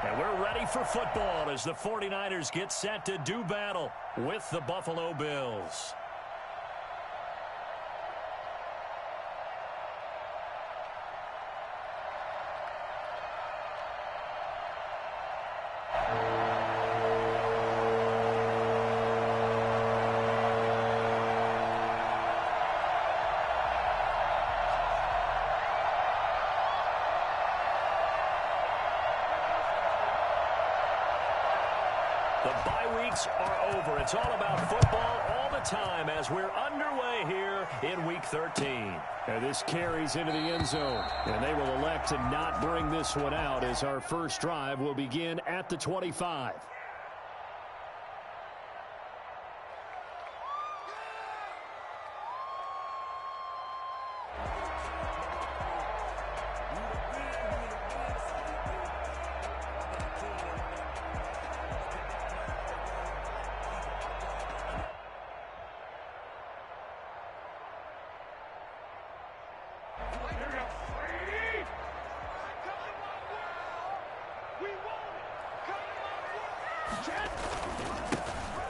And we're ready for football as the 49ers get set to do battle with the Buffalo Bills. The bye weeks are over. It's all about football all the time as we're underway here in Week 13. And this carries into the end zone. And they will elect to not bring this one out as our first drive will begin at the 25.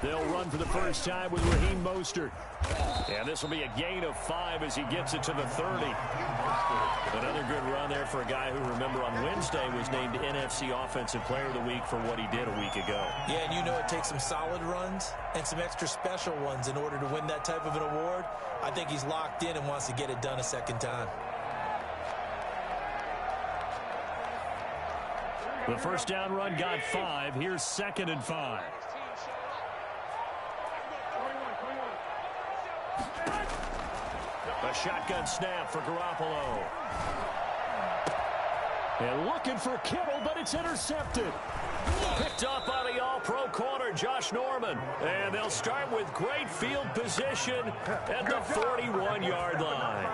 They'll run for the first time with Raheem Mostert. And this will be a gain of 5 as he gets it to the 30. Another good run there for a guy who, remember, on Wednesday was named NFC Offensive Player of the Week for what he did a week ago. Yeah, and you know it takes some solid runs and some extra special ones in order to win that type of an award. I think he's locked in and wants to get it done a second time. The first down run got 5. Here's 2nd and 5. A shotgun snap for Garoppolo. And looking for Kittle, but it's intercepted. Picked up by the all-pro corner, Josh Norman. And they'll start with great field position at the 41-yard line.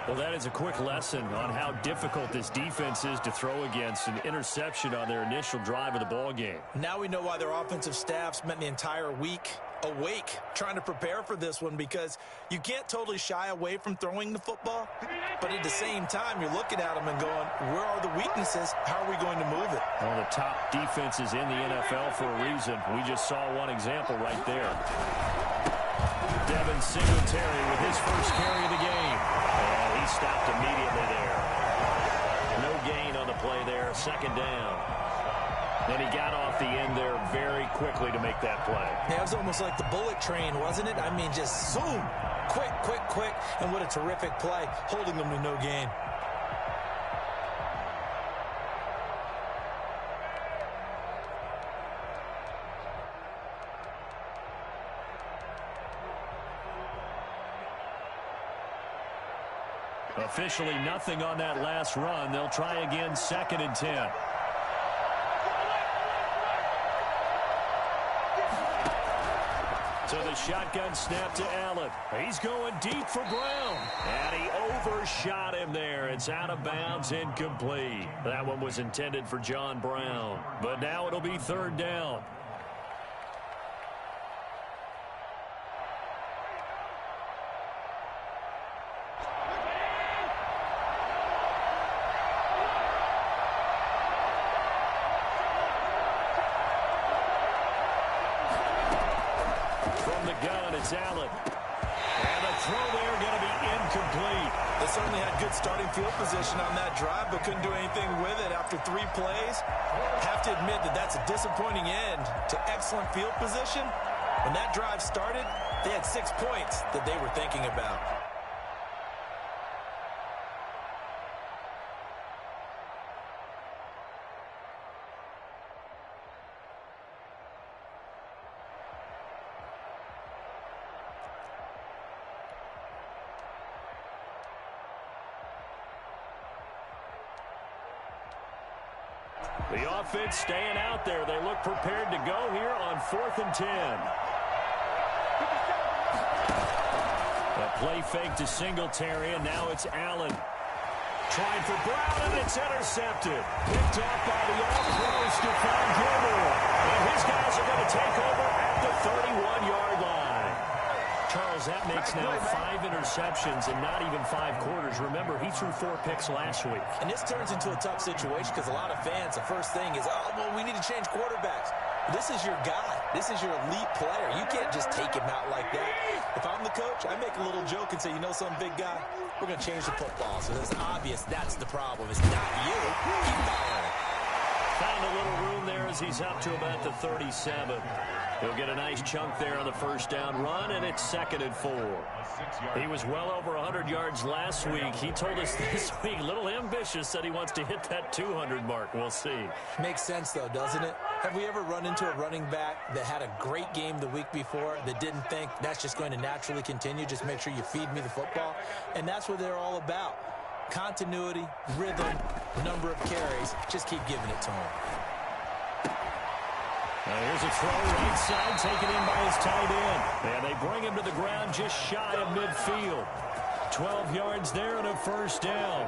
Well, that is a quick lesson on how difficult this defense is to throw against an interception on their initial drive of the ball game. Now we know why their offensive staff spent the entire week awake trying to prepare for this one, because you can't totally shy away from throwing the football, but at the same time you're looking at them and going, where are the weaknesses? How are we going to move it? One of the top defenses in the NFL for a reason. We just saw one example right there. Devin Singletary with his first carry of the game, and he stopped immediately there. No gain on the play there, 2nd down. And he got off the end there very quickly to make that play. Yeah, it was almost like the bullet train, wasn't it? I mean, just zoom. Quick, quick, quick. And what a terrific play, holding them to no gain. Officially nothing on that last run. They'll try again, 2nd and 10. So the shotgun snap to Allen. He's going deep for Brown. And he overshot him there. It's out of bounds, incomplete. That one was intended for John Brown. But now it'll be 3rd down. It's Allen. And the throw there going to be incomplete. They certainly had good starting field position on that drive, but couldn't do anything with it after 3 plays. Have to admit that that's a disappointing end to excellent field position. When that drive started, they had 6 points that they were thinking about. The offense staying out there. They look prepared to go here on 4th and 10. A play fake to Singletary, and now it's Allen. Trying for Brown, and it's intercepted. Picked off by the all-pro Stephon Gilmore. And his guys are going to take over at the 31-yard line. Charles, that makes now 5 interceptions in not even 5 quarters. Remember, he threw 4 picks last week. And this turns into a tough situation because a lot of fans, the first thing is, oh, well, we need to change quarterbacks. This is your guy. This is your elite player. You can't just take him out like that. If I'm the coach, I make a little joke and say, you know some big guy, we're going to change the football. So it's obvious that's the problem. It's not you. Keep following. Found a little room there as he's up to about the 37. He'll get a nice chunk there on the first down run, and it's 2nd and 4. He was well over 100 yards last week. He told us this week, a little ambitious, said he wants to hit that 200 mark. We'll see. Makes sense, though, doesn't it? Have we ever run into a running back that had a great game the week before that didn't think that's just going to naturally continue? Just make sure you feed me the football. And that's what they're all about. Continuity, rhythm, number of carries. Just keep giving it to him. Now here's a throw right side, taken in by his tight end. And they bring him to the ground just shy of midfield. 12 yards there and a first down.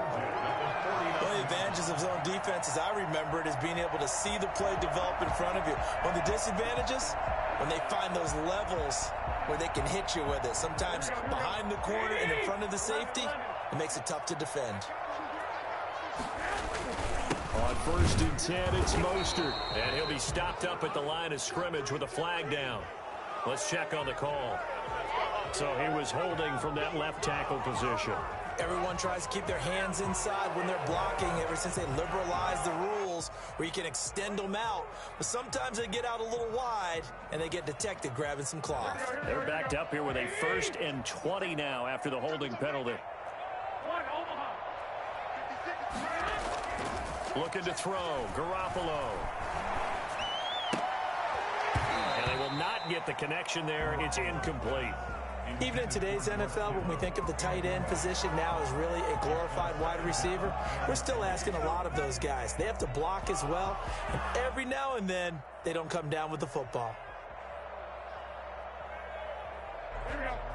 One of the advantages of zone defense, as I remember it, is being able to see the play develop in front of you. One of the disadvantages, when they find those levels where they can hit you with it. Sometimes behind the corner and in front of the safety, it makes it tough to defend. On 1st and 10, it's Mostert. And he'll be stopped up at the line of scrimmage with a flag down. Let's check on the call. So he was holding from that left tackle position. Everyone tries to keep their hands inside when they're blocking ever since they liberalized the rules where you can extend them out. But sometimes they get out a little wide and they get detected grabbing some cloth. They're backed up here with a 1st and 20 now after the holding penalty. Looking to throw, Garoppolo. And they will not get the connection there. It's incomplete. Even in today's NFL, when we think of the tight end position now as really a glorified wide receiver, we're still asking a lot of those guys. They have to block as well, and every now and then, they don't come down with the football.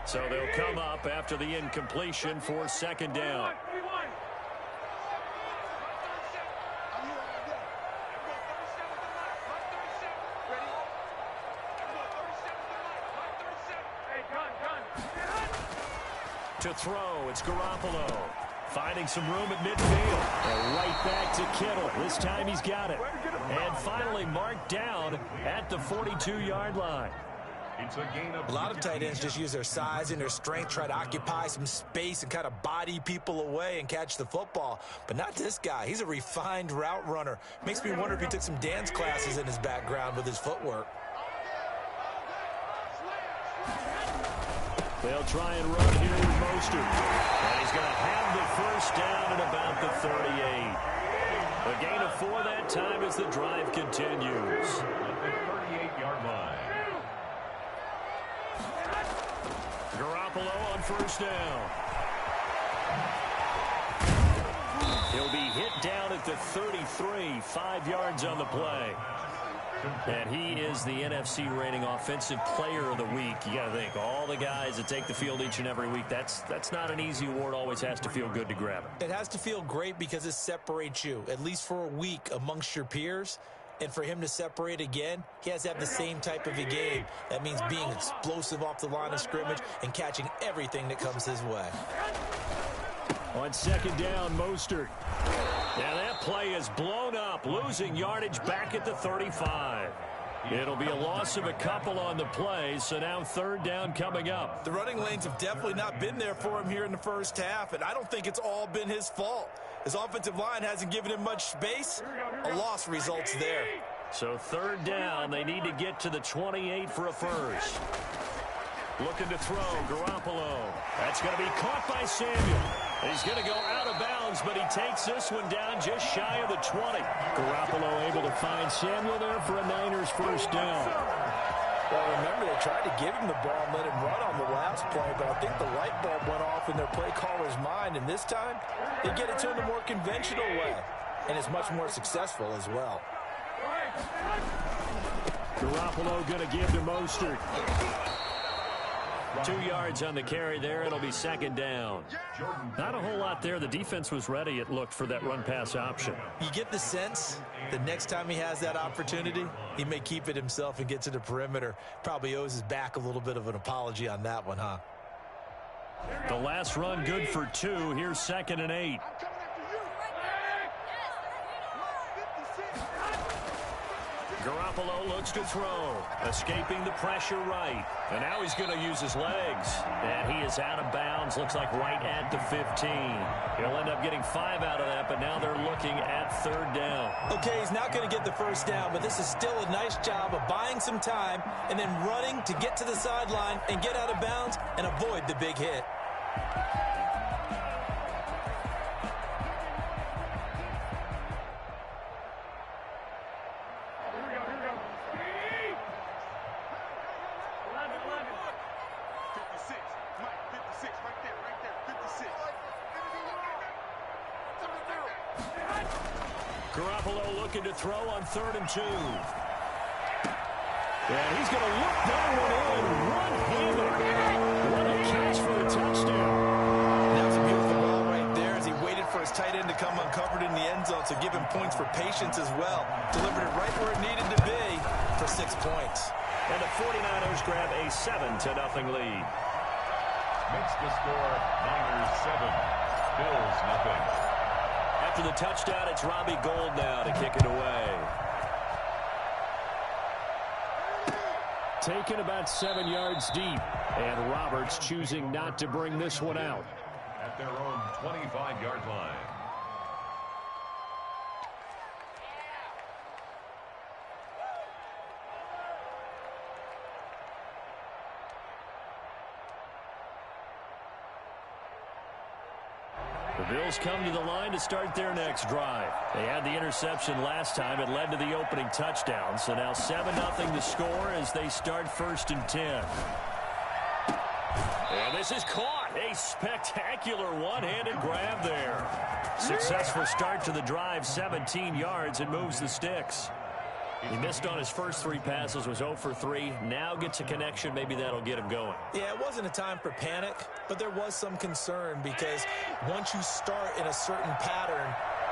So they'll come up after the incompletion for 2nd down. To throw, it's Garoppolo. Finding some room at midfield. And right back to Kittle. This time he's got it. And finally marked down at the 42-yard line. A lot of tight ends just use their size and their strength, try to occupy some space and kind of body people away and catch the football. But not this guy. He's a refined route runner. Makes me wonder if he took some dance classes in his background with his footwork. They'll try and run here with Mostert. And he's going to have the first down at about the 38. A gain of 4 that time as the drive continues. At the 38-yard line. Garoppolo on 1st down. He'll be hit down at the 33, 5 yards on the play. And he is the NFC reigning offensive player of the week. You got to think, all the guys that take the field each and every week, that's not an easy award. Always has to feel good to grab it. It has to feel great because it separates you, at least for a week, amongst your peers. And for him to separate again, he has to have the same type of a game. That means being explosive off the line of scrimmage and catching everything that comes his way. On 2nd down, Mostert. Now that play is blown up, losing yardage back at the 35. It'll be a loss of a couple on the play, so now 3rd down coming up. The running lanes have definitely not been there for him here in the first half, and I don't think it's all been his fault. His offensive line hasn't given him much space. A loss results there. So 3rd down, they need to get to the 28 for a first. Looking to throw, Garoppolo. That's going to be caught by Samuel. He's going to go out of bounds, but he takes this one down just shy of the 20. Garoppolo able to find Samuel there for a Niners first down. Well, remember, they tried to give him the ball and let him run on the last play, but I think the light bulb went off in their play caller's mind, and this time they get it to him the more conventional way, and it's much more successful as well. Garoppolo going to give to Mostert. 2 yards on the carry there. It'll be 2nd down. Not a whole lot there. The defense was ready, it looked, for that run-pass option. You get the sense that next time he has that opportunity, he may keep it himself and get to the perimeter. Probably owes his back a little bit of an apology on that one, huh? The last run good for 2. Here's 2nd and 8. Garoppolo looks to throw, escaping the pressure right. And now he's going to use his legs. And he is out of bounds, looks like right at the 15. He'll end up getting 5 out of that, but now they're looking at 3rd down. Okay, he's not going to get the 1st down, but this is still a nice job of buying some time and then running to get to the sideline and get out of bounds and avoid the big hit. Garoppolo looking to throw on 3rd and 2. And he's going to look that one in one-handed. What a catch for the touchdown. That was a beautiful ball right there as he waited for his tight end to come uncovered in the end zone to give him points for patience as well. Delivered it right where it needed to be for 6 points. And the 49ers grab a 7-0 lead. Makes the score Niners 7, Bills nothing. After the touchdown, it's Robbie Gould now to kick it away. Taken about 7 yards deep. And Roberts choosing not to bring this one out. At their own 25-yard line. The Bills come to the line to start their next drive. They had the interception last time. It led to the opening touchdown. So now 7-0 to score as they start 1st and 10. And this is caught. A spectacular one-handed grab there. Successful start to the drive, 17 yards, and moves the sticks. He missed on his first 3 passes, was 0 for 3. Now gets a connection. Maybe that'll get him going. Yeah, it wasn't a time for panic, but there was some concern because once you start in a certain pattern,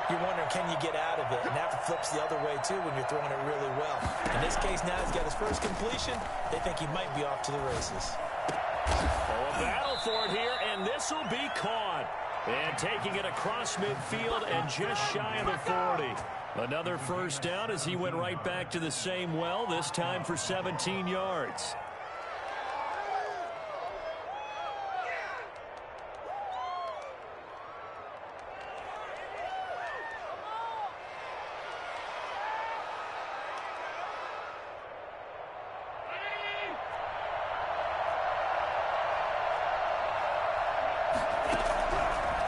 you're wondering, can you get out of it? And that flips the other way, too, when you're throwing it really well. In this case, now he's got his first completion. They think he might be off to the races. Oh, a battle for it here, and this will be caught. And taking it across midfield and just shy of the 40. Another 1st down as he went right back to the same well, this time for 17 yards.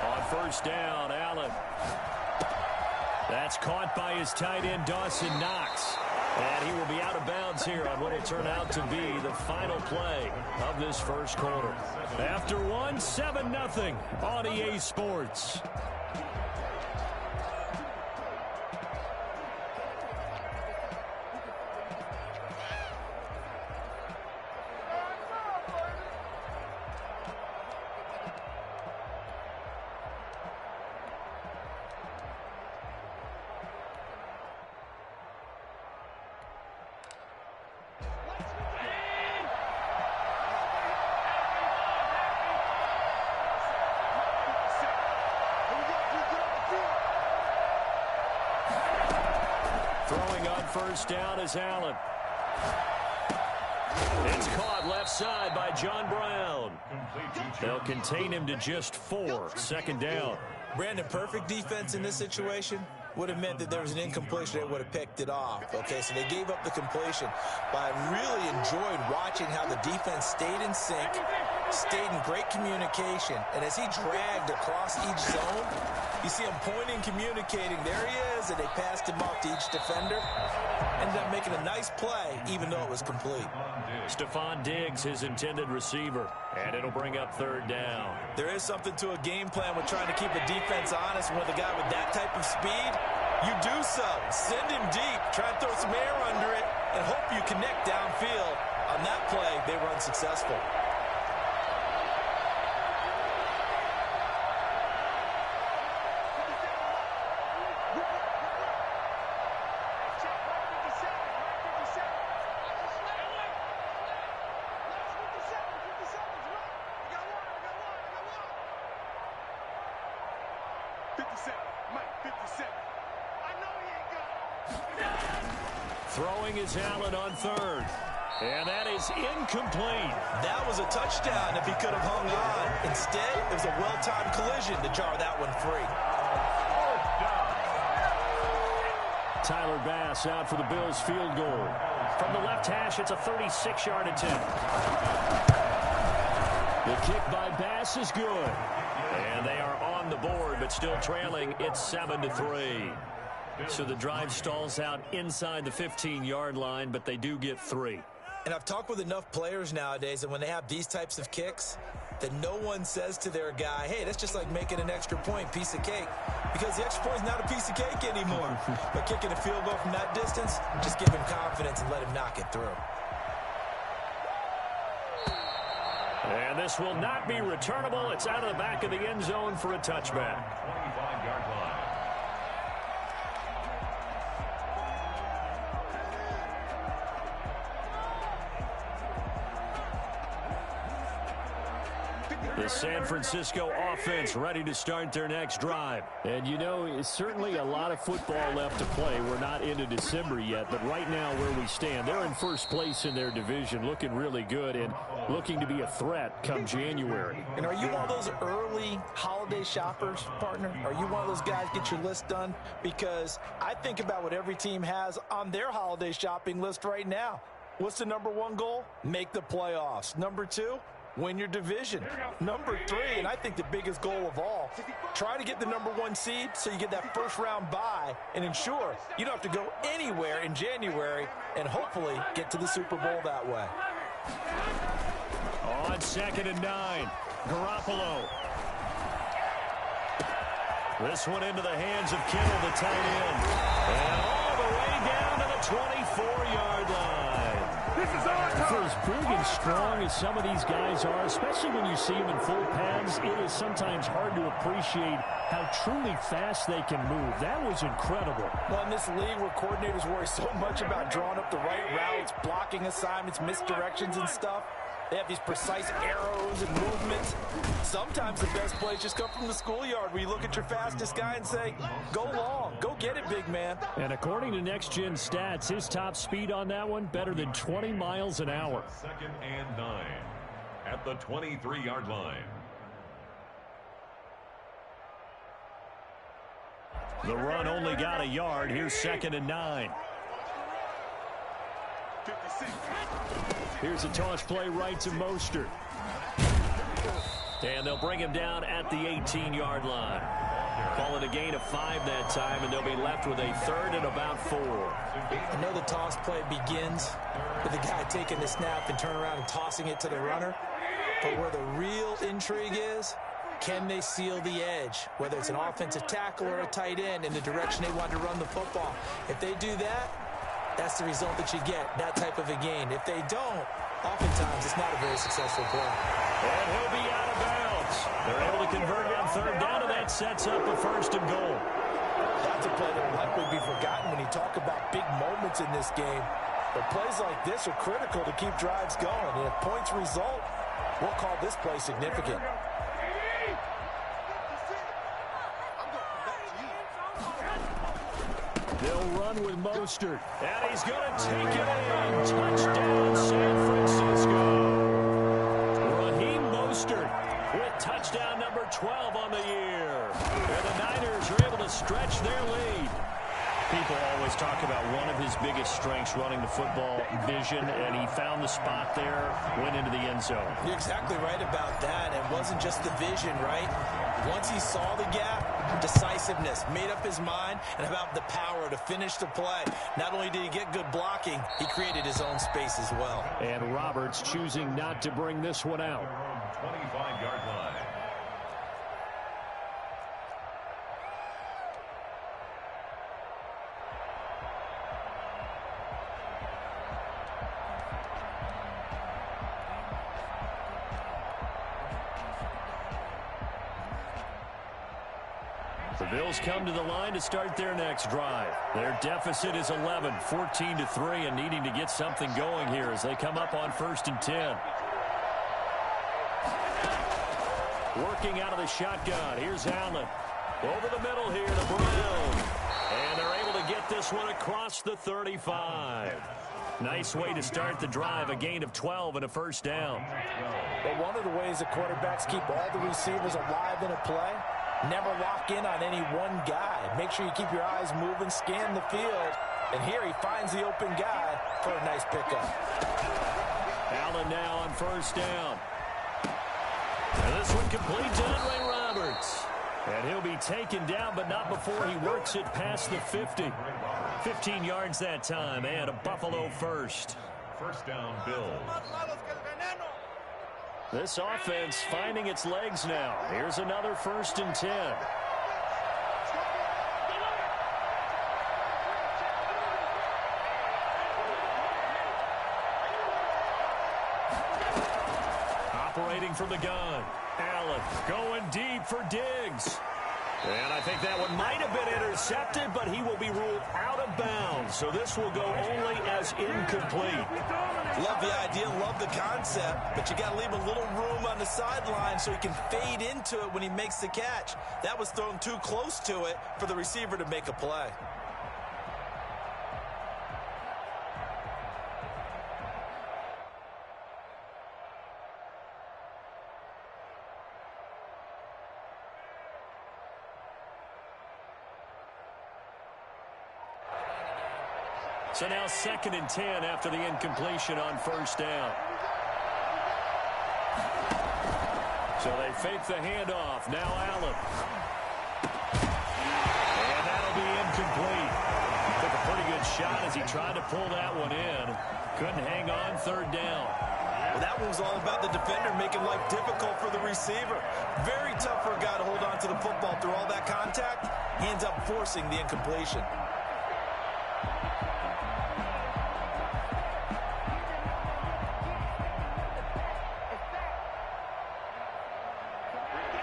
On 1st down, Allen. That's caught by his tight end, Dawson Knox. And he will be out of bounds here on what will turn out to be the final play of this 1st quarter. After 7-0 on EA Sports. Throwing on 1st down is Allen. It's caught left side by John Brown. They'll contain him to just 4. 2nd down. Brandon, perfect defense in this situation would have meant that there was an incompletion. They would have picked it off. Okay, so they gave up the completion. But I really enjoyed watching how the defense stayed in sync, stayed in great communication. And as he dragged across each zone, you see him pointing, communicating. There he is, and they passed him off to each defender. Ended up making a nice play, even though it was complete. Stephon Diggs, his intended receiver. And it'll bring up 3rd down. There is something to a game plan with trying to keep a defense honest with a guy with that type of speed. You do so. Send him deep. Try and throw some air under it and hope you connect downfield. On that play, they were unsuccessful. Throwing is Allen on third. And that is incomplete. That was a touchdown if he could have hung on. Instead, it was a well-timed collision to jar that one free. Tyler Bass out for the Bills field goal. From the left hash, it's a 36-yard attempt. The kick by Bass is good. And they are on the board, but still trailing. It's 7-3. So the drive stalls out inside the 15-yard line, but they do get 3. And I've talked with enough players nowadays that when they have these types of kicks, that no one says to their guy, hey, that's just like making an extra point, piece of cake. Because the extra point is not a piece of cake anymore. But kicking a field goal from that distance, just give him confidence and let him knock it through. And this will not be returnable. It's out of the back of the end zone for a touchback. 25-yard line. The San Francisco offense ready to start their next drive. And, you know, it's certainly a lot of football left to play. We're not into December yet, but right now where we stand, they're in first place in their division, looking really good and looking to be a threat come January. And are you one of those early holiday shoppers, partner? Are you one of those guys get your list done? Because I think about what every team has on their holiday shopping list right now. What's the number one goal? Make the playoffs. Number two, win your division. Number three, and I think the biggest goal of all, try to get the number one seed so you get that first round bye and ensure you don't have to go anywhere in January and hopefully get to the Super Bowl that way. On 2nd and 9, Garoppolo. This one into the hands of Kittle, the tight end. And all the way down to the 24-yard line. For as big and strong as some of these guys are, especially when you see them in full pads, it is sometimes hard to appreciate how truly fast they can move. That was incredible. Well, in this league where coordinators worry so much about drawing up the right routes, blocking assignments, misdirections and stuff, they have these precise arrows and movements. Sometimes the best plays just come from the schoolyard where you look at your fastest guy and say, go long, go get it, big man. And according to Next Gen Stats, his top speed on that one, better than 20 miles an hour. 2nd and 9 at the 23-yard line. The run only got a yard. Here's 2nd and 9. Here's a toss play right to Mostert. And they'll bring him down at the 18-yard line. Call it a gain of 5 that time, and they'll be left with a 3rd and about 4. I know the toss play begins with the guy taking the snap and turn around and tossing it to the runner. But where the real intrigue is, can they seal the edge, whether it's an offensive tackle or a tight end in the direction they want to run the football? If they do that, that's the result that you get, that type of a gain. If they don't, oftentimes it's not a very successful play. And he'll be out of bounds. They're able to convert it on 3rd down, and that sets up a 1st and goal. That's a play that will likely be forgotten when you talk about big moments in this game. But plays like this are critical to keep drives going. And if points result, we'll call this play significant. They'll run with Mostert. And he's going to take it in. Touchdown, San Francisco. Raheem Mostert with touchdown number 12 on the year. And the Niners are able to stretch their lead. People always talk about one of his biggest strengths running the football, vision, and he found the spot there, went into the end zone. You're exactly right about that. It wasn't just the vision, right? Once he saw the gap, decisiveness, made up his mind, and about the power to finish the play. Not only did he get good blocking, he created his own space as well. And Roberts choosing not to bring this one out. 25-yard line. The Bills come to the line to start their next drive. Their deficit is 11, 14-3, and needing to get something going here as they come up on 1st and 10. Working out of the shotgun. Here's Allen. Over the middle here to Brown. And they're able to get this one across the 35. Nice way to start the drive, a gain of 12 and a first down. But one of the ways that quarterbacks keep all the receivers alive in a play, never lock in on any one guy. Make sure you keep your eyes moving, scan the field. And here he finds the open guy for a nice pickup. Allen now on first down. And this one complete to Andre Roberts. And he'll be taken down, but not before he works it past the 50. 15 yards that time, and a Buffalo first. First down, Bills. This offense finding its legs now. Here's another 1st and 10. Operating from the gun. Allen going deep for Diggs. And I think that one might have been intercepted, but he will be ruled out of bounds. So this will go only as incomplete. Love the idea, love the concept, but you got to leave a little room on the sideline so he can fade into it when he makes the catch. That was thrown too close to it for the receiver to make a play. So now 2nd and 10 after the incompletion on first down. So they fake the handoff. Now Allen. And that'll be incomplete. Took a pretty good shot as he tried to pull that one in. Couldn't hang on 3rd down. Well, that one was all about the defender making life difficult for the receiver. Very tough for a guy to hold on to the football through all that contact. He ends up forcing the incompletion.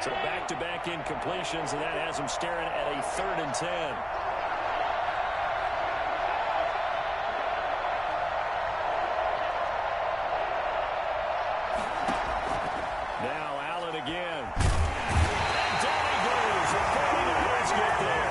So back-to-back incompletions, and that has him staring at a 3rd and 10. Now Allen again. And down he goes. The 49ers get there.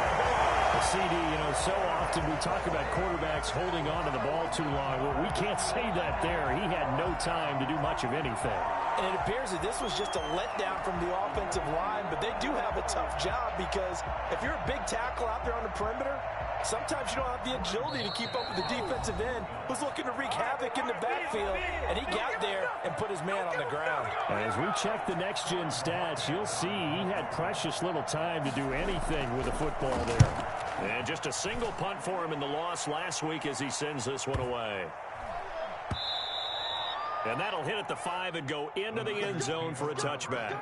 CD, so often we talk about quarterbacks holding on to the ball too long. Well, we can't say that there. He had no time to do much of anything. And it appears that this was just a letdown from the offensive line, but they do have a tough job because if you're a big tackle out there on the perimeter, sometimes you don't have the agility to keep up with the defensive end who's looking to wreak havoc in the backfield, and he got there and put his man on the ground. As we check the next-gen stats, you'll see he had precious little time to do anything with the football there. And just a single punt for him in the loss last week as he sends this one away. And that'll hit at the 5 and go into the end zone for a touchback.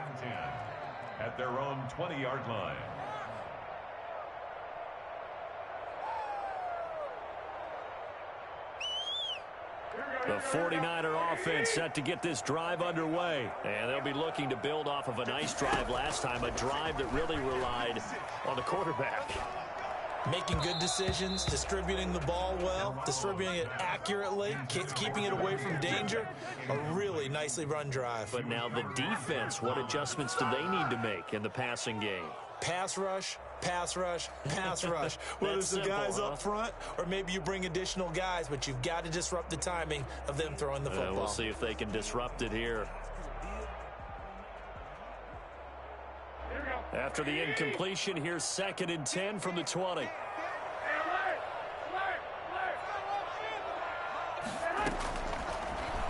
At their own 20-yard line. The 49er offense set to get this drive underway. And they'll be looking to build off of a nice drive last time, a drive that really relied on the quarterback. Making good decisions, distributing the ball well, distributing it accurately, keeping it away from danger. A really nicely run drive. But now the defense, what adjustments do they need to make in the passing game? Pass rush, pass rush, pass rush. Whether it's the guys up front or maybe you bring additional guys, but you've got to disrupt the timing of them throwing the football. We'll see if they can disrupt it here. After the incompletion, here's 2nd and 10 from the 20.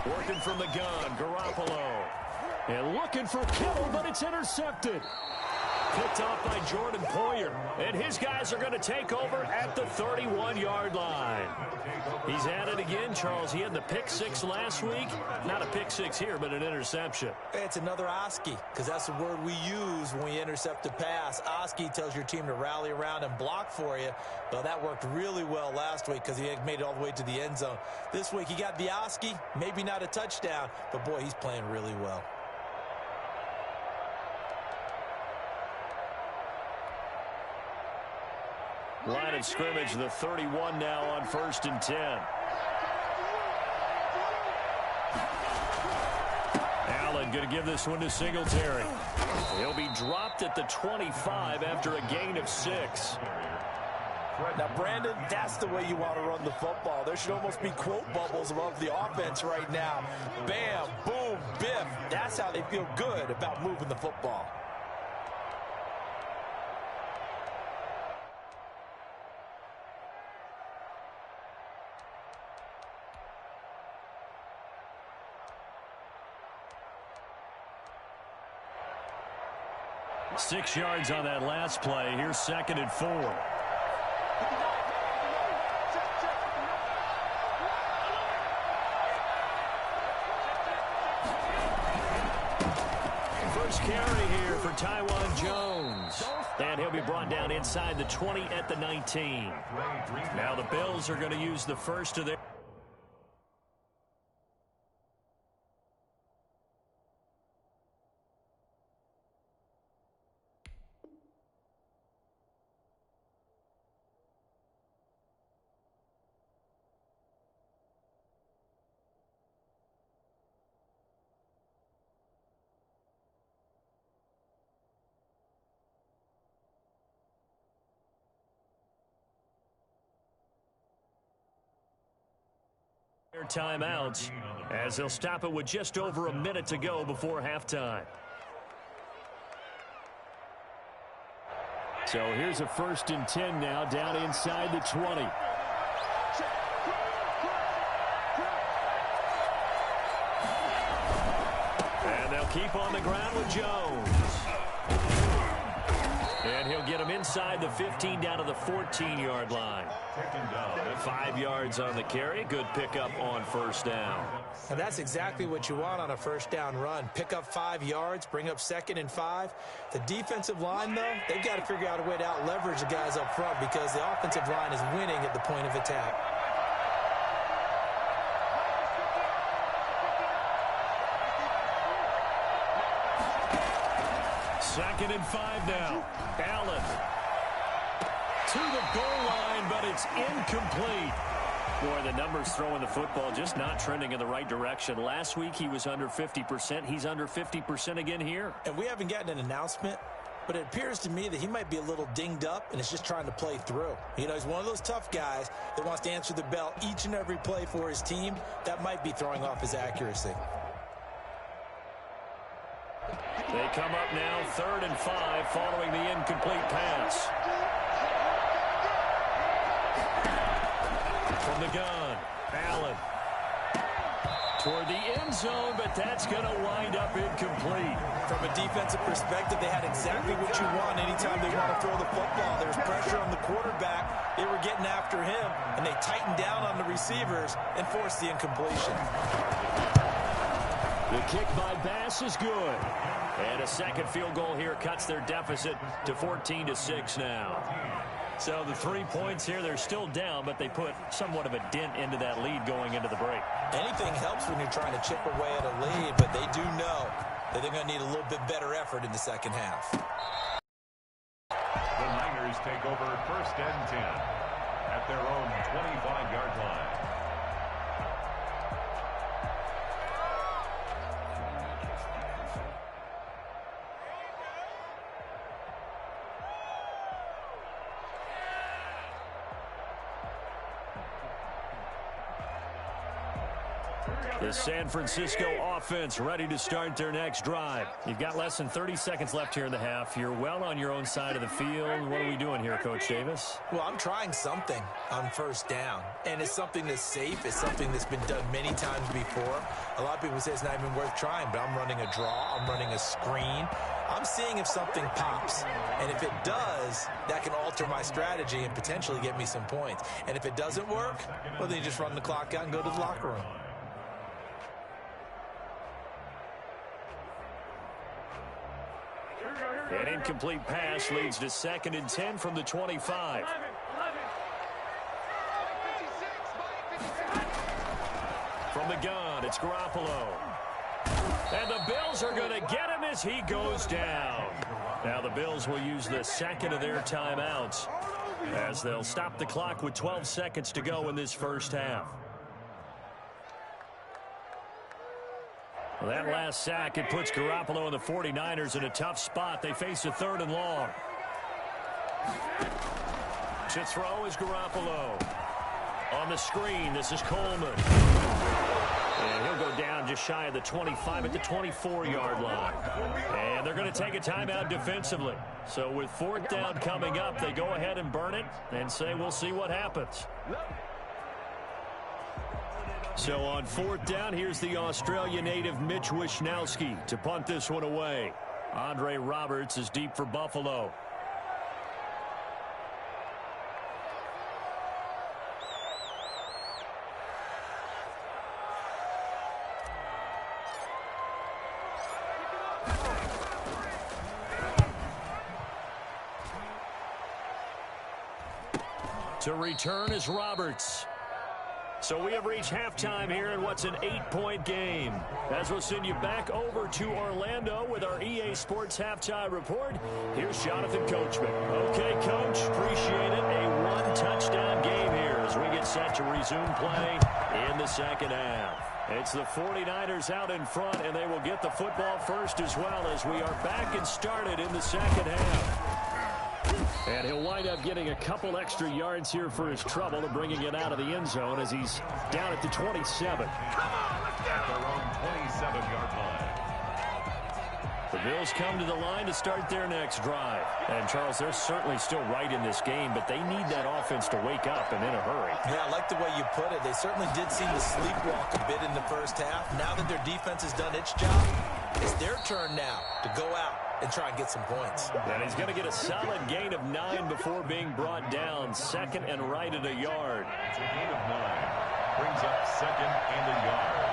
Working from the gun, Garoppolo. And looking for Kittle, but it's intercepted. Picked off by Jordan Poyer. And his guys are going to take over at the 31-yard line. He's at it again, Charles. He had the pick 6 last week. Not a pick 6 here, but an interception. It's another Oski, because that's the word we use when we intercept a pass. Oski tells your team to rally around and block for you. Well, that worked really well last week because he made it all the way to the end zone. This week he got the Oski, maybe not a touchdown, but boy, he's playing really well. Line of scrimmage, the 31 now on 1st and 10. Allen going to give this one to Singletary. He'll be dropped at the 25 after a gain of 6. Now, Brandon, that's the way you want to run the football. There should almost be quote bubbles above the offense right now. Bam, boom, biff. That's how they feel good about moving the football. Six yards on that last play. Here's 2nd and 4. First carry here for Taiwan Jones. And he'll be brought down inside the 20 at the 19. Now the Bills are going to use the first of their... timeouts as they'll stop it with just over a minute to go before halftime. So here's a 1st and 10 now down inside the 20. And they'll keep on the ground with Jones. And he'll get him inside the 15 down to the 14-yard line. 5 yards on the carry. Good pickup on 1st down. And that's exactly what you want on a 1st down run. Pick up 5 yards, bring up 2nd and 5. The defensive line, though, they've got to figure out a way to out-leverage the guys up front because the offensive line is winning at the point of attack. Second and 5 now. Allen to the goal line, but it's incomplete. Boy, the numbers throwing the football just not trending in the right direction. Last week he was under 50%. He's under 50% again here. And we haven't gotten an announcement, but it appears to me that he might be a little dinged up and is just trying to play through. You know, he's one of those tough guys that wants to answer the bell each and every play for his team. That might be throwing off his accuracy. They come up now 3rd and 5 following the incomplete pass. From the gun, Allen toward the end zone, but that's going to wind up incomplete. From a defensive perspective, they had exactly what you want anytime they want to throw the football. There was pressure on the quarterback. They were getting after him, and they tightened down on the receivers and forced the incompletion. The kick by Bass is good. And a second field goal here cuts their deficit to 14-6 now. So the 3 points here, they're still down, but they put somewhat of a dent into that lead going into the break. Anything helps when you're trying to chip away at a lead, but they do know that they're going to need a little bit better effort in the second half. The Niners take over 1st and 10 at their own 25-yard line. The San Francisco offense ready to start their next drive. You've got less than 30 seconds left here in the half. You're well on your own side of the field. What are we doing here, Coach Davis? Well, I'm trying something on 1st down, and it's something that's safe. It's something that's been done many times before. A lot of people say it's not even worth trying, but I'm running a draw. I'm running a screen. I'm seeing if something pops, and if it does, that can alter my strategy and potentially get me some points. And if it doesn't work, well, then you just run the clock out and go to the locker room. An incomplete pass leads to 2nd and 10 from the 25. From the gun, it's Garoppolo. And the Bills are going to get him as he goes down. Now the Bills will use the 2nd of their timeouts as they'll stop the clock with 12 seconds to go in this 1st half. Well, that last sack, it puts Garoppolo and the 49ers in a tough spot. They face a 3rd and long. To throw is Garoppolo. On the screen, this is Coleman. And he'll go down just shy of the 25 at the 24-yard line. And they're going to take a timeout defensively. So with 4th down coming up, they go ahead and burn it and say we'll see what happens. So on 4th down, here's the Australia native Mitch Wishnowsky to punt this one away. Andre Roberts is deep for Buffalo. To return is Roberts. So we have reached halftime here in what's an 8-point game. As we'll send you back over to Orlando with our EA Sports Halftime Report, here's Jonathan Coachman. Okay, Coach, appreciate it. A one-touchdown game here as we get set to resume play in the second half. It's the 49ers out in front, and they will get the football first as well as we are back and started in the second half. And he'll wind up getting a couple extra yards here for his trouble and bringing it out of the end zone as he's down at the 27. At their own 27-yard line. The Bills come to the line to start their next drive. And, Charles, they're certainly still right in this game, but they need that offense to wake up and in a hurry. Yeah, I like the way you put it. They certainly did seem to sleepwalk a bit in the first half. Now that their defense has done its job, it's their turn now to go out and try and get some points. And he's going to get a solid gain of 9 before being brought down. 2nd and right at a yard. It's a gain of 9. Brings up 2nd and a yard.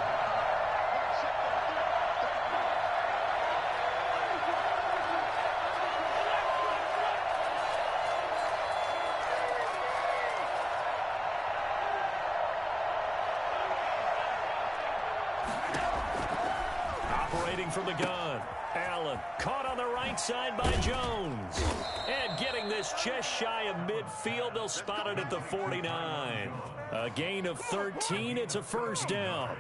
Operating from the gun. Allen caught on the right side by Jones. And getting this just shy of midfield, they'll spot it at the 49. A gain of 13. It's a 1st down.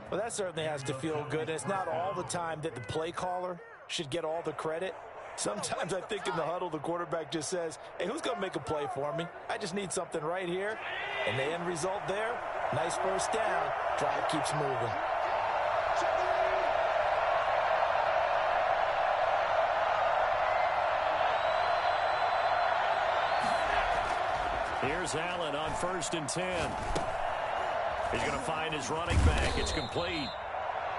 Well, that certainly has to feel good. It's not all the time that the play caller should get all the credit. Sometimes I think in the huddle, the quarterback just says, hey, who's going to make a play for me? I just need something right here. And the end result there, nice 1st down. Drive keeps moving. Here's Allen on 1st and 10. He's going to find his running back. It's complete.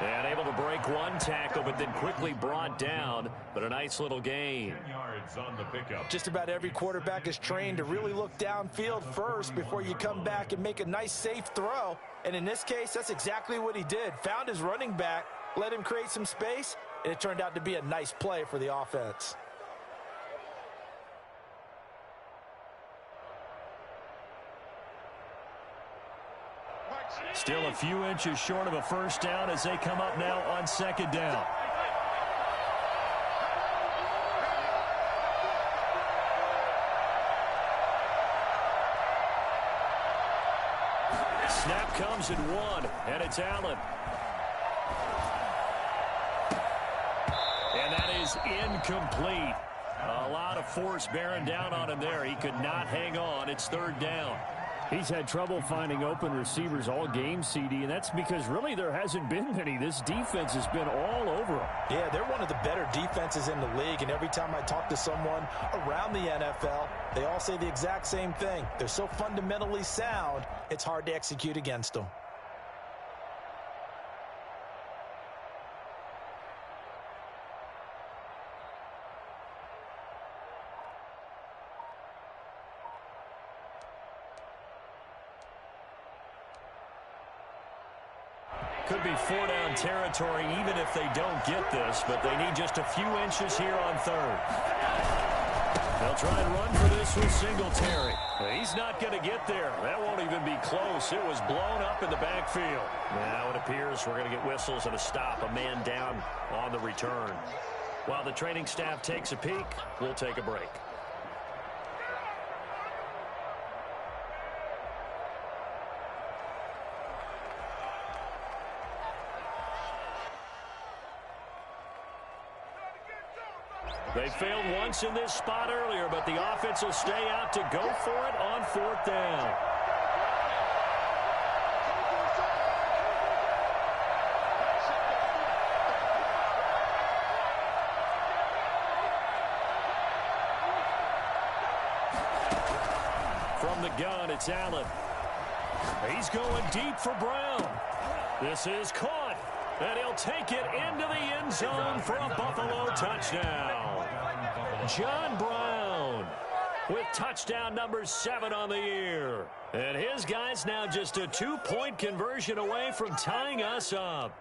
And able to break one tackle, but then quickly brought down. But a nice little gain. 10 yards on the pickup. Just about every quarterback is trained to really look downfield first before you come back and make a nice, safe throw. And in this case, that's exactly what he did. Found his running back, let him create some space, and it turned out to be a nice play for the offense. Still a few inches short of a 1st down as they come up now on 2nd down. Snap comes at 1, and it's Allen. And that is incomplete. A lot of force bearing down on him there. He could not hang on. It's 3rd down. He's had trouble finding open receivers all game, CD, and that's because really there hasn't been many. This defense has been all over him. Yeah, they're one of the better defenses in the league, and every time I talk to someone around the NFL, they all say the exact same thing. They're so fundamentally sound, it's hard to execute against them. Could be 4-down territory even if they don't get this, but they need just a few inches here on 3rd. They'll try and run for this with Singletary. He's not going to get there. That won't even be close. It was blown up in the backfield. Now it appears we're going to get whistles and a stop. A man down on the return. While the training staff takes a peek, we'll take a break. They failed once in this spot earlier, but the offense will stay out to go for it on 4th down. From the gun, it's Allen. He's going deep for Brown. This is caught, and he'll take it into the end zone for a Buffalo touchdown. John Brown with touchdown number 7 on the year. And his guys now just a 2-point conversion away from tying us up.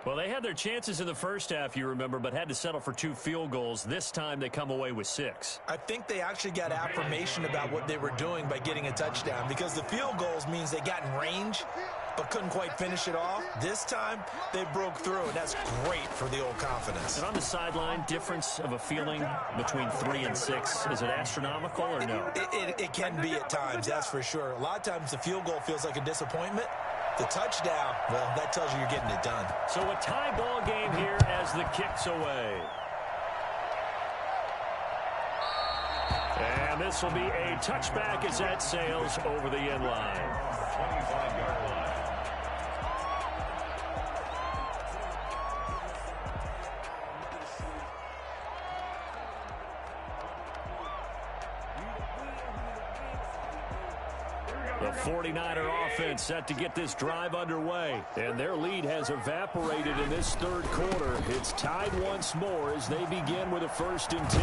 Well, they had their chances in the first half, you remember, but had to settle for 2 field goals. This time they come away with 6. I think they actually got affirmation about what they were doing by getting a touchdown, because the field goals means they got in range but couldn't quite finish it off. This time they broke through, and that's great for the old confidence. And on the sideline, difference of a feeling between 3 and 6, is it astronomical or no? It can be at times, that's for sure. A lot of times the field goal feels like a disappointment. The touchdown, well, that tells you you're getting it done. So a tie ball game here as the kick's away. And this will be a touchback as that sails over the end line. 25-yard line. The 49er offense set to get this drive underway. And their lead has evaporated in this 3rd quarter. It's tied once more as they begin with a 1st and 10.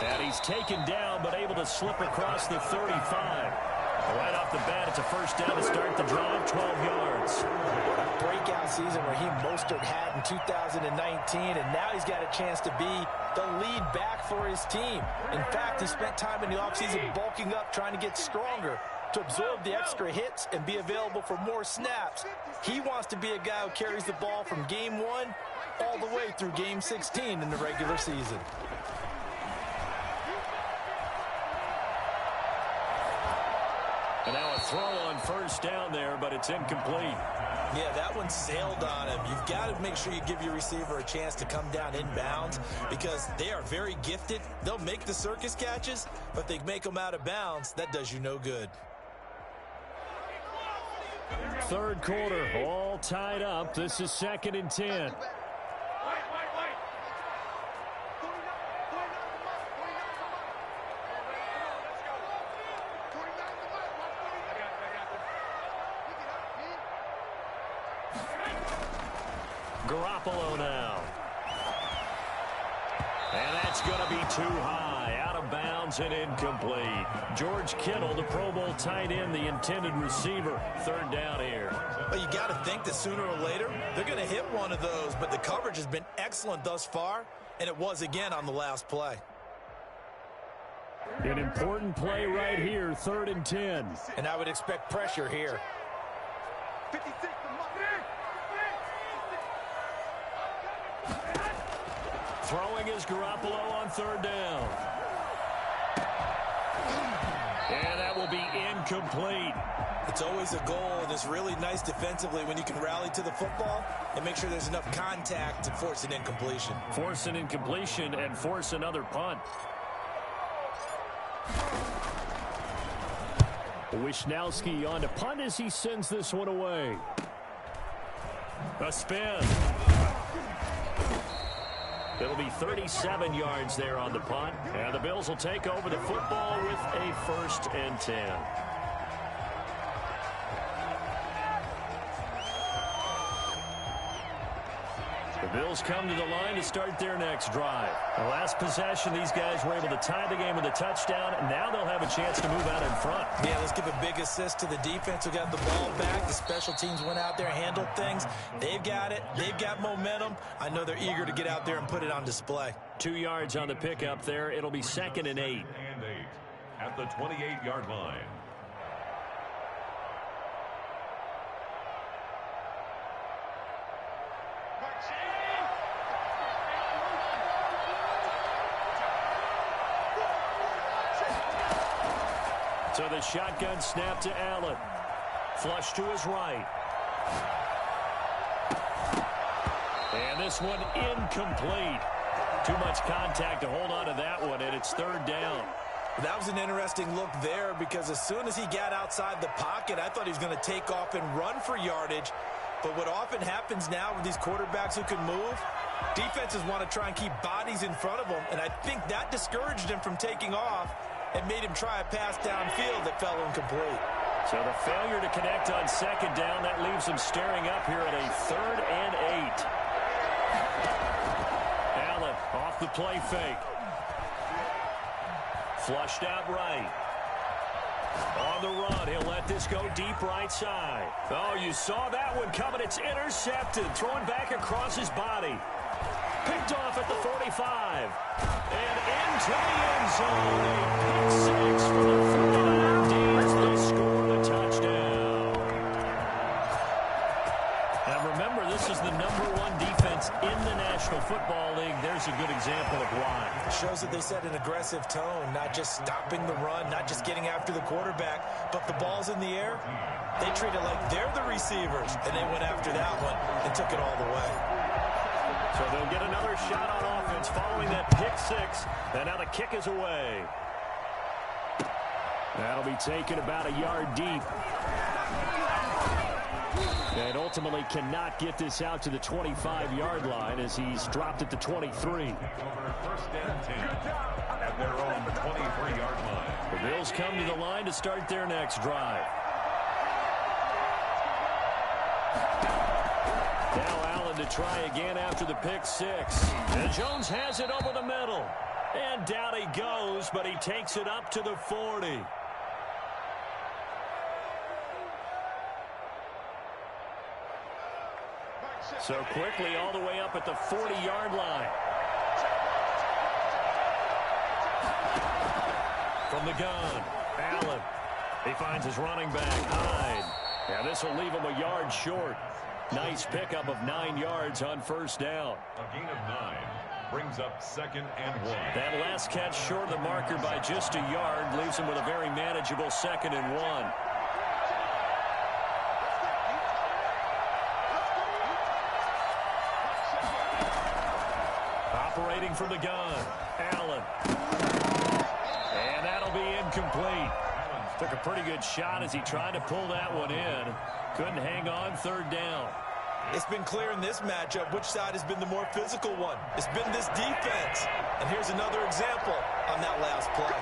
And he's taken down but able to slip across the 35. Right off the bat, it's a 1st down to start the drive, 12 yards. Breakout season Raheem Mostert had in 2019, and now he's got a chance to be the lead back for his team. In fact, he spent time in the offseason bulking up, trying to get stronger, to absorb the extra hits and be available for more snaps. He wants to be a guy who carries the ball from game 1 all the way through game 16 in the regular season. And now a throw on 1st down there, but it's incomplete. Yeah, that one sailed on him. You've got to make sure you give your receiver a chance to come down inbounds, because they are very gifted. They'll make the circus catches, but they make them out of bounds. That does you no good. 3rd quarter, all tied up. This is 2nd and 10. Garoppolo now. And that's going to be too high. Out of bounds and incomplete. George Kittle, the Pro Bowl tight end, the intended receiver. 3rd down here. Well, you got to think that sooner or later they're going to hit one of those, but the coverage has been excellent thus far, and it was again on the last play. An important play right here, 3rd and 10. And I would expect pressure here. Throwing is Garoppolo on 3rd down. And that will be incomplete. It's always a goal, and it's really nice defensively when you can rally to the football and make sure there's enough contact to force an incompletion. Force an incompletion and force another punt. Wisnowski on to punt as he sends this one away. A spin. It'll be 37 yards there on the punt. And the Bills will take over the football with a 1st and 10. The Bills come to the line to start their next drive. The last possession, these guys were able to tie the game with a touchdown, and now they'll have a chance to move out in front. Yeah, let's give a big assist to the defense who got the ball back. The special teams went out there, handled things. They've got it. They've got momentum. I know they're eager to get out there and put it on display. 2 yards on the pickup there. It'll be 2nd and 8. At the 28-yard line. So the shotgun snap to Allen. Flush to his right. And this one incomplete. Too much contact to hold on to that one, and it's third down. That was an interesting look there because as soon as he got outside the pocket, I thought he was going to take off and run for yardage. But what often happens now with these quarterbacks who can move, defenses want to try and keep bodies in front of them, and I think that discouraged him from taking off and made him try a pass downfield that fell incomplete. So the failure to connect on second down, that leaves him staring up here at a 3rd and 8. Allen off the play fake. Flushed out right. On the run, he'll let this go deep right side. Oh, you saw that one coming. It's intercepted. Thrown back across his body. Picked off at the 45. And into the end zone. A pick 6 for the 49ers. They score the touchdown. Now remember, this is the #1 defense in the National Football League. There's a good example of why. It shows that they set an aggressive tone, not just stopping the run, not just getting after the quarterback, but the ball's in the air. They treat it like they're the receivers, and they went after that one and took it all the way. So they'll get another shot on offense following that pick 6, and now the kick is away. That'll be taken about a yard deep. And ultimately cannot get this out to the 25-yard line as he's dropped at the 23. Over 1st and 10 at their own 23-yard line. The Bills come to the line to start their next drive. Now Allen to try again after the pick 6. And Jones has it over the middle. And down he goes, but he takes it up to the 40. So quickly all the way up at the 40-yard line. From the gun, Allen. He finds his running back, Hyde. Yeah, this will leave him a yard short. Nice pickup of 9 yards on first down. A gain of 9 brings up 2nd and 1. That last catch short of the marker by just a yard leaves him with a very manageable 2nd and 1. Operating from the gun, Allen. And that'll be incomplete. Took a pretty good shot as he tried to pull that one in. Couldn't hang on, 3rd down. It's been clear in this matchup which side has been the more physical one. It's been this defense. And here's another example on that last play.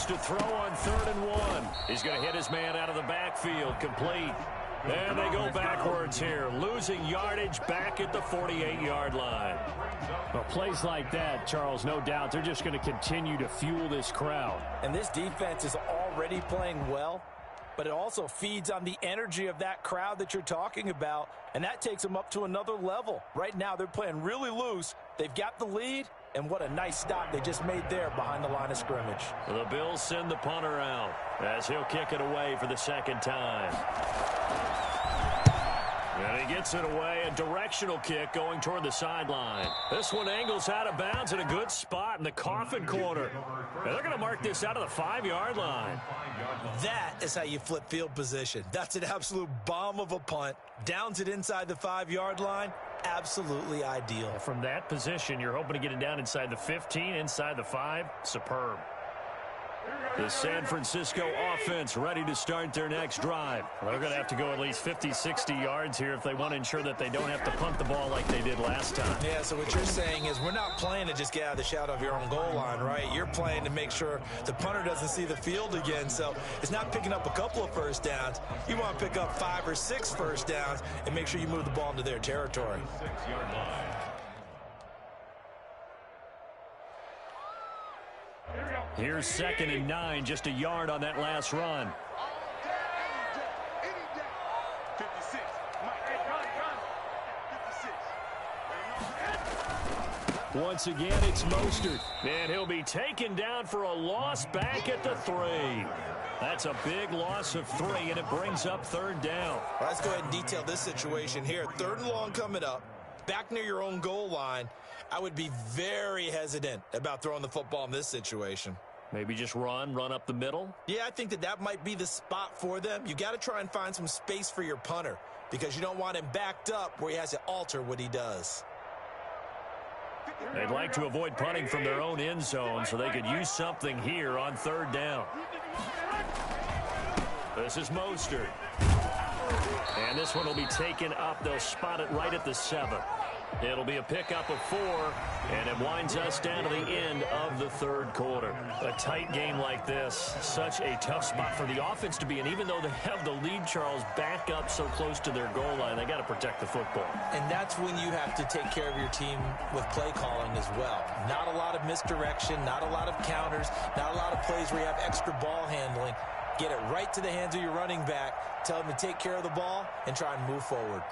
To throw on 3rd and 1. He's going to hit his man out of the backfield, complete. And they go backwards here, losing yardage back at the 48-yard line. Well, plays like that, Charles, no doubt, they're just going to continue to fuel this crowd. And this defense is already playing well, but it also feeds on the energy of that crowd that you're talking about, and that takes them up to another level. Right now, they're playing really loose. They've got the lead. And what a nice stop they just made there behind the line of scrimmage. The Bills send the punter out as he'll kick it away for the 2nd time. And he gets it away, a directional kick going toward the sideline. This one angles out of bounds in a good spot in the coffin corner. And they're going to mark this out of the 5-yard line. That is how you flip field position. That's an absolute bomb of a punt. Downs it inside the 5-yard line. Absolutely ideal. From that position, you're hoping to get it down inside the 15, inside the 5. Superb. The San Francisco offense ready to start their next drive. Well, they're going to have to go at least 50, 60 yards here if they want to ensure that they don't have to punt the ball like they did last time. Yeah, so what you're saying is we're not playing to just get out of the shadow of your own goal line, right? You're playing to make sure the punter doesn't see the field again. So it's not picking up a couple of first downs. You want to pick up 5 or 6 first downs and make sure you move the ball into their territory. 6-yard line. Here's 2nd and 9, just a yard on that last run. Once again, it's Mostert. And he'll be taken down for a loss back at the 3. That's a big loss of 3, and it brings up 3rd down. Let's go ahead and detail this situation here. 3rd and long coming up. back near your own goal line, I would be very hesitant about throwing the football in this situation. Maybe just run up the middle? Yeah, I think that might be the spot for them. You got to try and find some space for your punter because you don't want him backed up where he has to alter what he does. They'd like to avoid punting from their own end zone so they could use something here on third down. This is Mostert. And this one will be taken up. They'll spot it right at the 7. It'll be a pickup of 4, and it winds us down to the end of the third quarter. A tight game like this, such a tough spot for the offense to be in. Even though they have the lead, Charles, back up so close to their goal line, they got to protect the football. And that's when you have to take care of your team with play calling as well. Not a lot of misdirection, not a lot of counters, not a lot of plays where you have extra ball handling. Get it right to the hands of your running back, tell him to take care of the ball, and try and move forward.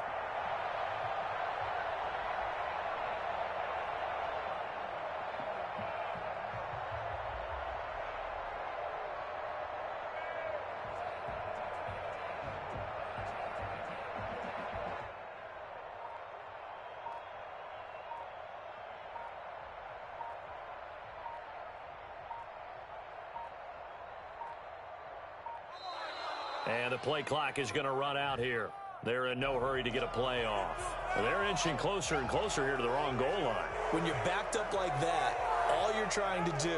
And the play clock is going to run out here. They're in no hurry to get a play off. They're inching closer and closer here to the wrong goal line. When you're backed up like that, all you're trying to do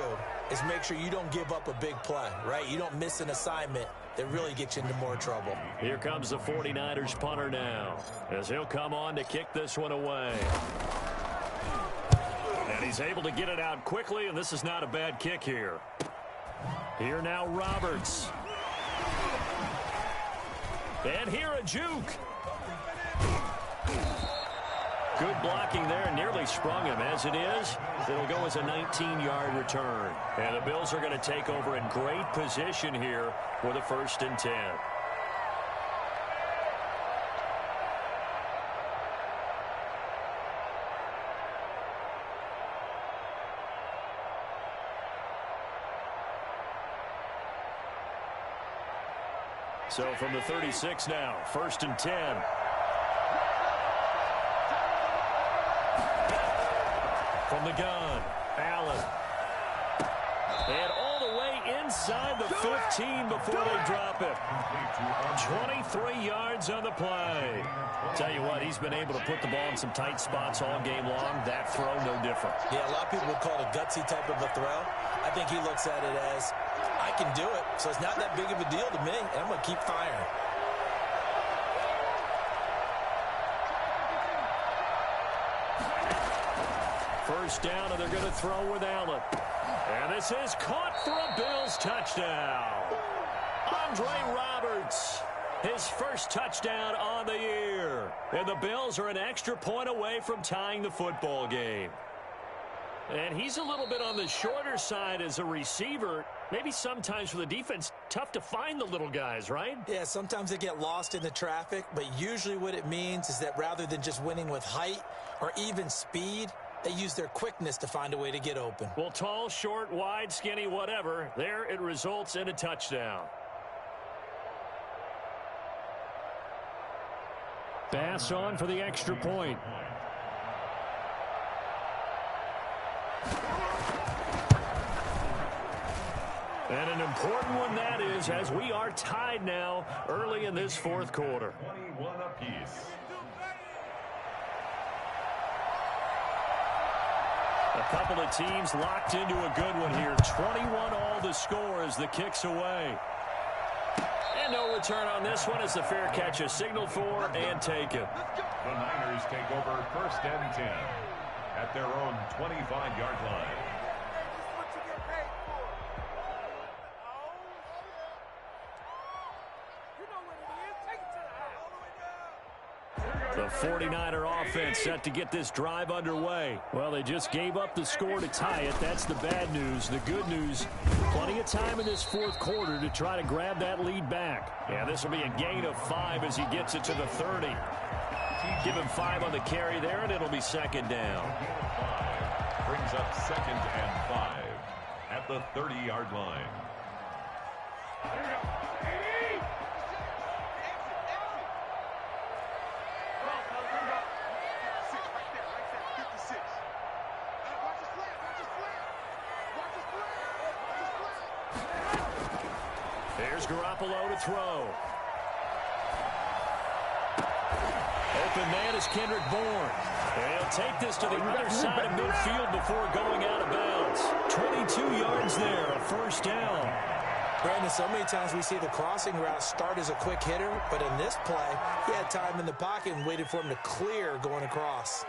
is make sure you don't give up a big play, right? You don't miss an assignment that really gets you into more trouble. Here comes the 49ers punter now, as he'll come on to kick this one away. And he's able to get it out quickly, and this is not a bad kick here. Here now, Roberts. And here a juke. Good blocking there, nearly sprung him. As it is, it'll go as a 19-yard return. And the Bills are going to take over in great position here with a 1st and 10. So from the 36 now, 1st and 10. From the gun, Allen. And all the way inside the 15 before they drop it. 23 yards on the play. Tell you what, he's been able to put the ball in some tight spots all game long. That throw, no different. Yeah, a lot of people would call it a gutsy type of a throw. I think he looks at it as, I can do it, so it's not that big of a deal to me, and I'm going to keep firing. First down, and they're going to throw with Allen. And this is caught for a Bills touchdown. Andre Roberts, his first touchdown on the year. And the Bills are an extra point away from tying the football game. And he's a little bit on the shorter side as a receiver. Maybe sometimes for the defense, tough to find the little guys, right? Yeah, sometimes they get lost in the traffic, but usually what it means is that rather than just winning with height or even speed, they use their quickness to find a way to get open. Well, tall, short, wide, skinny, whatever, there it results in a touchdown. Pass on for the extra point. And an important one that is, as we are tied now early in this fourth quarter. 21 apiece. A couple of teams locked into a good one here. 21 all the score as the kick's away. And no return on this one as the fair catch is signaled for and taken. The Niners take over 1st and 10 at their own 25-yard line. The 49er offense set to get this drive underway. Well, they just gave up the score to tie it. That's the bad news. The good news, plenty of time in this fourth quarter to try to grab that lead back. Yeah, this will be a gain of 5 as he gets it to the 30. Give him 5 on the carry there, and it'll be 2nd down. Brings up 2nd and 5 at the 30-yard line. Here's Garoppolo to throw. Open man is Kendrick Bourne. And he'll take this to the other side of midfield before going out of bounds. 22 yards there, a first down. Brandon, so many times we see the crossing route start as a quick hitter, but in this play, he had time in the pocket and waited for him to clear going across.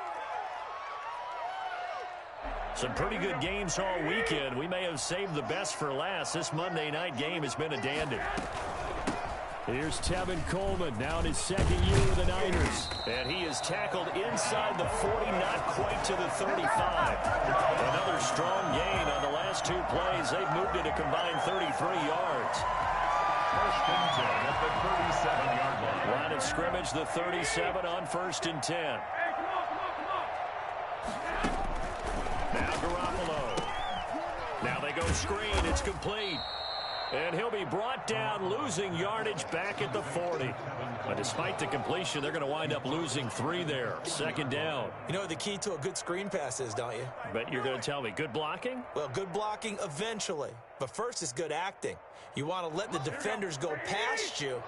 Some pretty good games all weekend. We may have saved the best for last. This Monday night game has been a dandy. Here's Tevin Coleman, now in his second year with the Niners. And he is tackled inside the 40, not quite to the 35. Another strong gain on the last two plays. They've moved it a combined 33 yards. First and 10 at the 37-yard line. Line of scrimmage, the 37 on 1st and 10. Now Garoppolo. Now they go screen. It's complete. And he'll be brought down, losing yardage back at the 40. But despite the completion, they're going to wind up losing 3 there. Second down. You know what the key to a good screen pass is, don't you? But you're going to tell me, good blocking? Well, good blocking eventually. But first is good acting. You want to let the defenders go past you,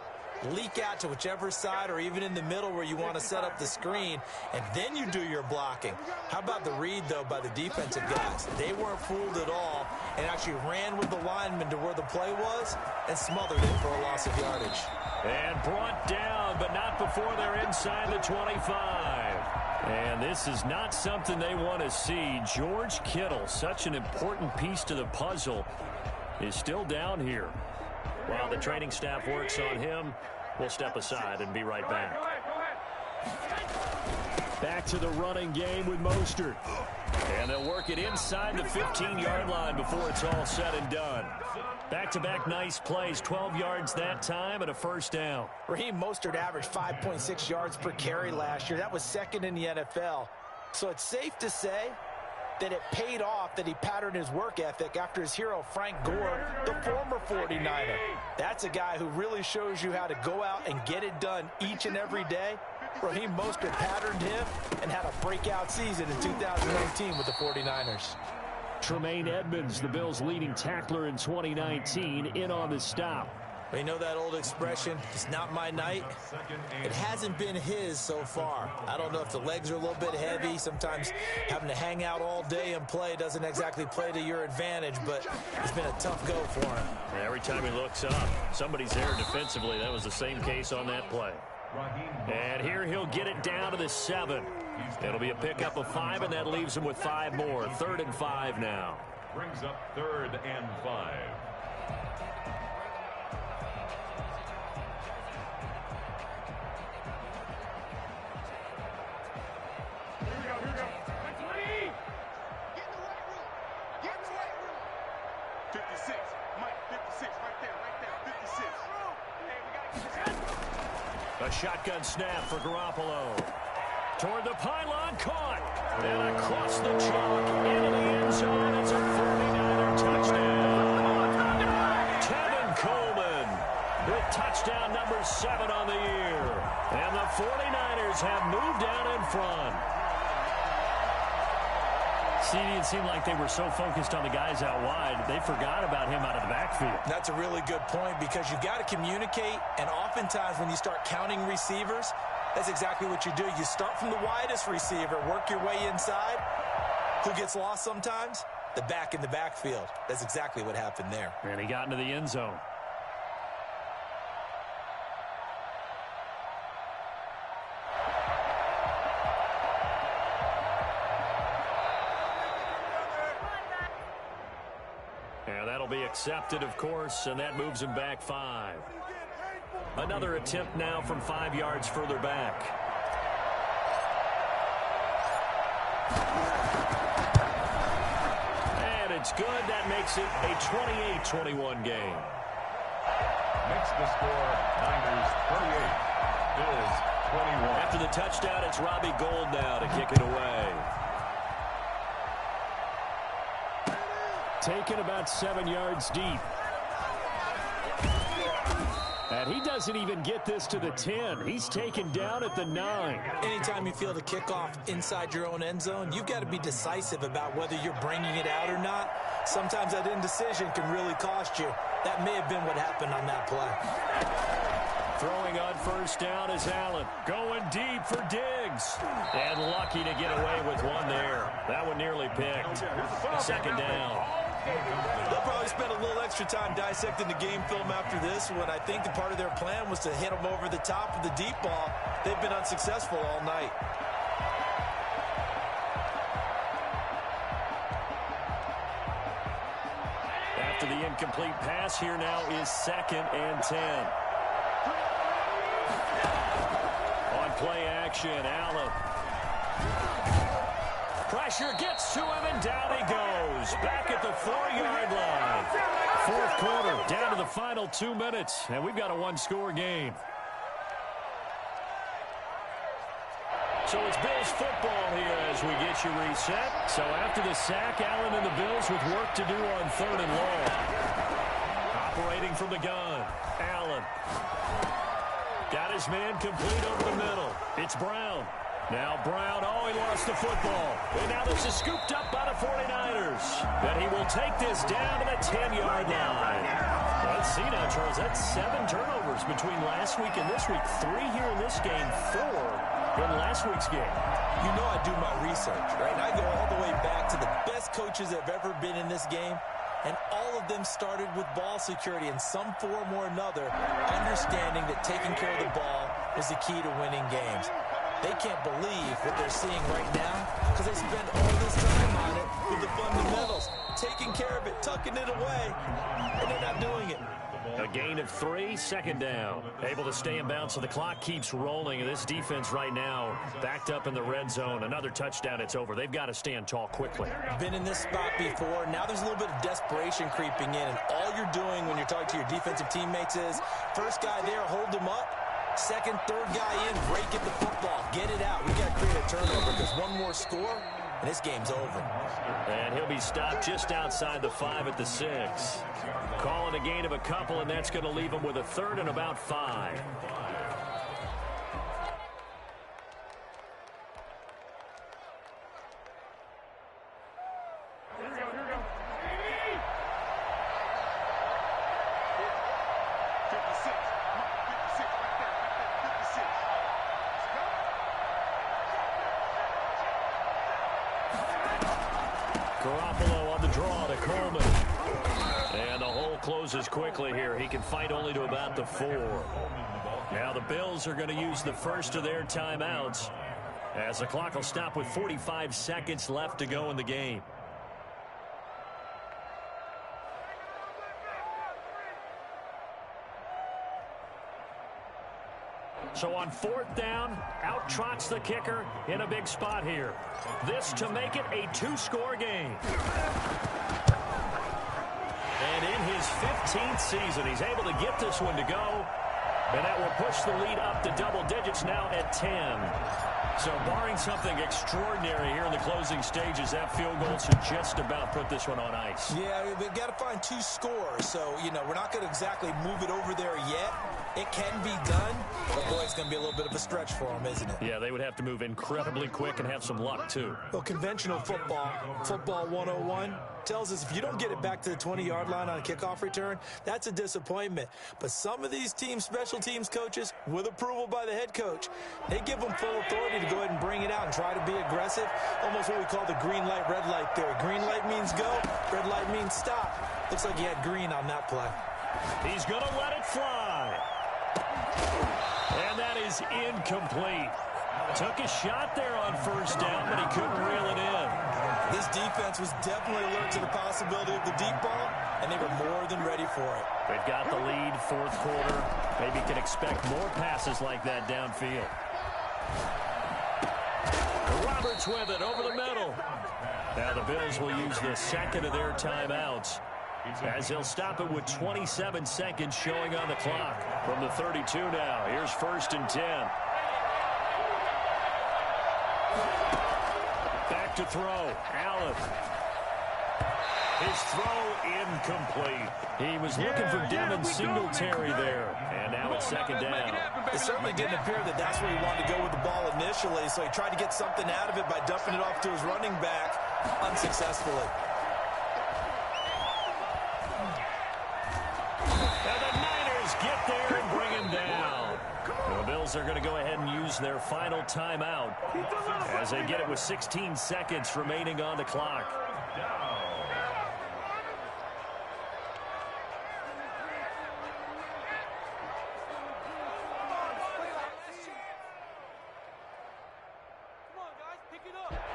leak out to whichever side or even in the middle where you want to set up the screen, and then you do your blocking. How about the read, though, by the defensive guys? They weren't fooled at all and actually ran with the lineman to where the play was and smothered it for a loss of yardage. And brought down, but not before they're inside the 25. And this is not something they want to see. George Kittle, such an important piece to the puzzle, is still down here. While the training staff works on him, we'll step aside and be right back. Back to the running game with Mostert. And they'll work it inside the 15-yard line before it's all said and done. Back-to-back nice plays, 12 yards that time and a first down. Raheem Mostert averaged 5.6 yards per carry last year. That was second in the NFL. So it's safe to say that it paid off that he patterned his work ethic after his hero Frank Gore, the former 49er. That's a guy who really shows you how to go out and get it done each and every day. Raheem Mostert patterned him and had a breakout season in 2019 with the 49ers. Tremaine Edmonds, the Bills' leading tackler in 2019, in on the stop. You know that old expression, it's not my night? It hasn't been his so far. I don't know if the legs are a little bit heavy. Sometimes having to hang out all day and play doesn't exactly play to your advantage, but it's been a tough go for him. Every time he looks up, somebody's there defensively. That was the same case on that play. And here he'll get it down to the 7. It'll be a pickup of 5, and that leaves him with 5 more. 3rd and 5 now. Brings up 3rd and 5. A shotgun snap for Garoppolo. Toward the pylon, caught. And across the chalk, into the end zone. It's a 49er touchdown. Tevin Coleman with touchdown number 7 on the year. And the 49ers have moved out in front. See, it seemed like they were so focused on the guys out wide, they forgot about him out of the backfield. That's a really good point because you got to communicate, and oftentimes when you start counting receivers, that's exactly what you do. You start from the widest receiver, work your way inside. Who gets lost sometimes? The back in the backfield. That's exactly what happened there. And he got into the end zone. Be accepted, of course, and that moves him back 5. Another attempt now from 5 yards further back. And it's good. That makes it a 28-21 game. Makes the score Niners 38, Bills 21. After the touchdown, it's Robbie Gould now to kick it away. Taken about 7 yards deep. And he doesn't even get this to the 10. He's taken down at the 9. Anytime you feel the kickoff inside your own end zone, you've got to be decisive about whether you're bringing it out or not. Sometimes that indecision can really cost you. That may have been what happened on that play. Throwing on first down is Allen. Going deep for Diggs. And lucky to get away with one there. That one nearly picked. Second down. They'll probably spend a little extra time dissecting the game film after this one. I think the part of their plan was to hit them over the top of the deep ball. They've been unsuccessful all night. After the incomplete pass, here now is 2nd and 10. On play action, Allen. Pressure gets to him, and down he goes. Back at the 4-yard line. Fourth quarter, down to the final 2 minutes, and we've got a one-score game. So it's Bills football here as we get you reset. So after the sack, Allen and the Bills with work to do on 3rd and long. Operating from the gun, Allen. Got his man complete over the middle. It's Brown. Now Brown, he lost the football. And now this is scooped up by the 49ers. But he will take this down to the 10-yard line. Let's see now, Charles. That's 7 turnovers between last week and this week. 3 here in this game, 4 in last week's game. You know I do my research, right? And I go all the way back to the best coaches that have ever been in this game. And all of them started with ball security in some form or another, understanding that taking care of the ball was the key to winning games. They can't believe what they're seeing right now because they spend all this time on it with the fundamentals, taking care of it, tucking it away, and they're not doing it. A gain of 3, 2nd down. Able to stay in bounds, so the clock keeps rolling. And this defense right now backed up in the red zone. Another touchdown, it's over. They've got to stand tall quickly. Been in this spot before. Now there's a little bit of desperation creeping in. And all you're doing when you're talking to your defensive teammates is, first guy there, hold him up. Second, third guy in, break at the football. Get it out. We got to create a turnover because one more score, and this game's over. And he'll be stopped just outside the 5 at the 6. Calling a gain of a couple, and that's going to leave him with a 3rd and about 5. Garoppolo on the draw to Coleman. And the hole closes quickly here. He can fight only to about the 4. Now the Bills are going to use the first of their timeouts as the clock will stop with 45 seconds left to go in the game. So on 4th down, out trots the kicker in a big spot here. This to make it a 2-score game. And in his 15th season, he's able to get this one to go. And that will push the lead up to double digits now at 10. So barring something extraordinary here in the closing stages, that field goal should just about put this one on ice. Yeah, we've got to find 2 scores. So, we're not going to exactly move it over there yet. It can be done, but boy, it's going to be a little bit of a stretch for them, isn't it? Yeah, they would have to move incredibly quick and have some luck, too. Well, conventional football 101, tells us if you don't get it back to the 20-yard line on a kickoff return, that's a disappointment. But some of these teams, special teams coaches, with approval by the head coach, they give them full authority to go ahead and bring it out and try to be aggressive. Almost what we call the green light, red light theory. Green light means go, red light means stop. Looks like he had green on that play. He's going to let it fly. And that is incomplete. Took a shot there on first down, but he couldn't reel it in. This defense was definitely alert to the possibility of the deep ball, and they were more than ready for it. They've got the lead, 4th quarter. Maybe can expect more passes like that downfield. Roberts with it over the middle. Now the Bills will use the 2nd of their timeouts as they'll stop it with 27 seconds showing on the clock. From the 32 now, here's 1st and 10. Back to throw, Allen. His throw incomplete. He was looking for Devin Singletary there. And now it's second down. It certainly didn't appear that that's where he wanted to go with the ball initially, so he tried to get something out of it by dumping it off to his running back unsuccessfully. And the Niners get there and bring him down. The Bills are going to go ahead and use their final timeout as they get it with 16 seconds remaining on the clock.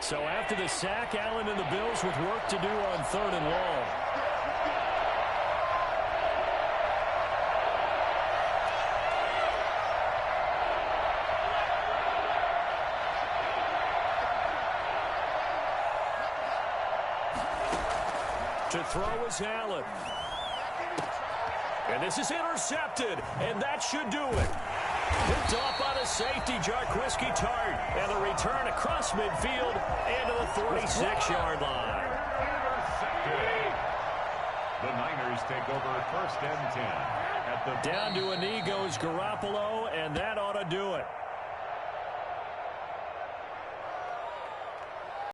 So after the sack, Allen and the Bills with work to do on 3rd and long. To throw is Allen. And this is intercepted, and that should do it. Picked off by the safety, Jarquiski Tart. And the return across midfield into the 46-yard line. The Niners take over 1st and 10. Down to a knee goes Garoppolo, and that ought to do it.